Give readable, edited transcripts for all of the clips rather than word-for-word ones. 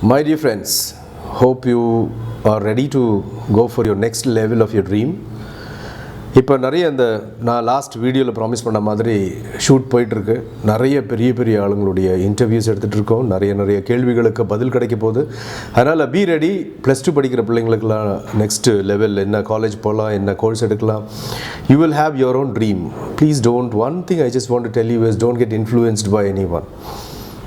My dear friends, hope you are ready to go for your next level of your dream. இப்போ நிறைய நான் last வீடியோவில் promise பண்ண மாதிரி ஷூட் போயிட்டுருக்கு. நிறைய பெரிய பெரிய ஆளுங்களுடைய இன்டர்வியூஸ் எடுத்துகிட்டு இருக்கோம். நிறைய கேள்விகளுக்கு பதில் கிடைக்க போகுது. அதனால் பி ரெடி. +2 படிக்கிற பிள்ளைங்களுக்கெல்லாம் நெக்ஸ்ட் லெவல் என்ன காலேஜ் போகலாம், என்ன கோர்ஸ் எடுக்கலாம். You will have your own dream. Please don't one thing I just want to tell you is don't get influenced by any one.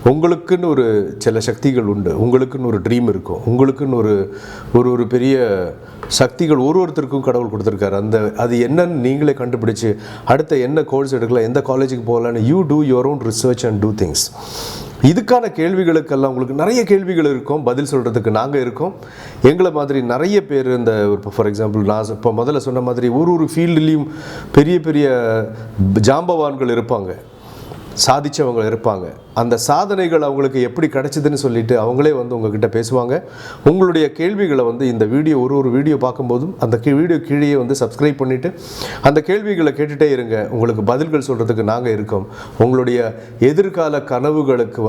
உங்களுக்குன்னு ஒரு சில சக்திகள் உண்டு. உங்களுக்குன்னு ஒரு ட்ரீம் இருக்கும். உங்களுக்குன்னு ஒரு பெரிய சக்திகள் ஒருத்தருக்கும் கடவுள் கொடுத்துருக்காரு. அது என்னன்னு நீங்களே கண்டுபிடிச்சி அடுத்த என்ன கோர்ஸ் எடுக்கலாம், எந்த காலேஜுக்கு போகலான்னு you do your own research and do things. இதுக்கான கேள்விகளுக்கெல்லாம் உங்களுக்கு நிறைய கேள்விகள் இருக்கும். பதில் சொல்கிறதுக்கு நாங்கள் இருக்கோம். எங்களை மாதிரி நிறைய பேர் இப்போ ஃபார் எக்ஸாம்பிள் நான் இப்போ முதல்ல சொன்ன மாதிரி ஒரு ஃபீல்டுலேயும் பெரிய பெரிய ஜாம்பவான்கள் இருப்பாங்க, சாதித்தவங்க இருப்பாங்க. அந்த சாதனைகள் அவங்களுக்கு எப்படி கிடைச்சிதுன்னு சொல்லிட்டு அவங்களே உங்ககிட்ட பேசுவாங்க. உங்களுடைய கேள்விகளை இந்த வீடியோ ஒரு வீடியோ பார்க்கும்போதும் அந்த வீடியோ கீழே சப்ஸ்கிரைப் பண்ணிவிட்டு அந்த கேள்விகளை கேட்டுகிட்டே இருங்க. உங்களுக்கு பதில்கள் சொல்கிறதுக்கு நாங்கள் இருக்கோம். உங்களுடைய எதிர்கால கனவுகளுக்கு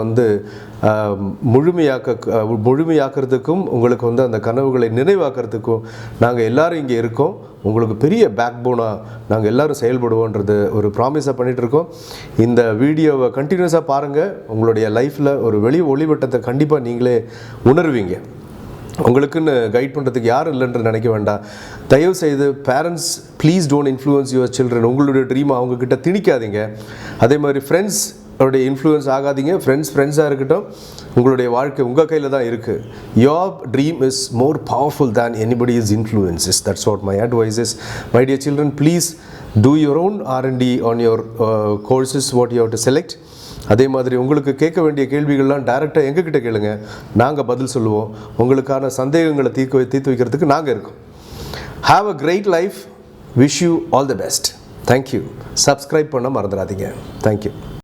முழுமையாக்கிறதுக்கும் உங்களுக்கு அந்த கனவுகளை நினைவாக்கிறதுக்கும் நாங்கள் எல்லோரும் இங்கே இருக்கோம். உங்களுக்கு பெரிய பேக் போனாக நாங்கள் எல்லோரும் செயல்படுவோன்றது ஒரு ப்ராமிஸாக பண்ணிகிட்ருக்கோம். இந்த வீடியோவை கண்டினியூஸாக பாருங்கள். உங்களுடைய லைஃப்பில் ஒரு ஒளிவட்டத்தை கண்டிப்பாக நீங்களே உணர்வீங்க. உங்களுக்குன்னு கைட் பண்ணுறதுக்கு யாரும் இல்லைன்னு நினைக்க வேண்டாம். தயவுசெய்து parents please don't influence your children. உங்களுடைய ட்ரீமை அவங்கக்கிட்ட திணிக்காதீங்க. அதே மாதிரி ஃப்ரெண்ட்ஸ் அவருடைய இன்ஃப்ளூயன்ஸ் ஆகாதீங்க. ஃப்ரெண்ட்ஸாக இருக்கட்டும். உங்களுடைய வாழ்க்கை உங்கள் கையில் தான் இருக்குது. Your dream is more powerful than anybody's influences. That's what my advice is. My dear children, please do your own R&D on your courses what you have to select. அதே மாதிரி உங்களுக்கு கேட்க வேண்டிய கேள்விகள்லாம் டைரெக்டாக எங்ககிட்ட கேளுங்க. நாங்கள் பதில் சொல்லுவோம். உங்களுக்கான சந்தேகங்களை தீர்த்து வைக்கிறதுக்கு நாங்கள் இருக்கோம். Have a great life. Wish you all the best. Thank you. Subscribe பண்ண மறந்துடாதீங்க. தேங்க்யூ.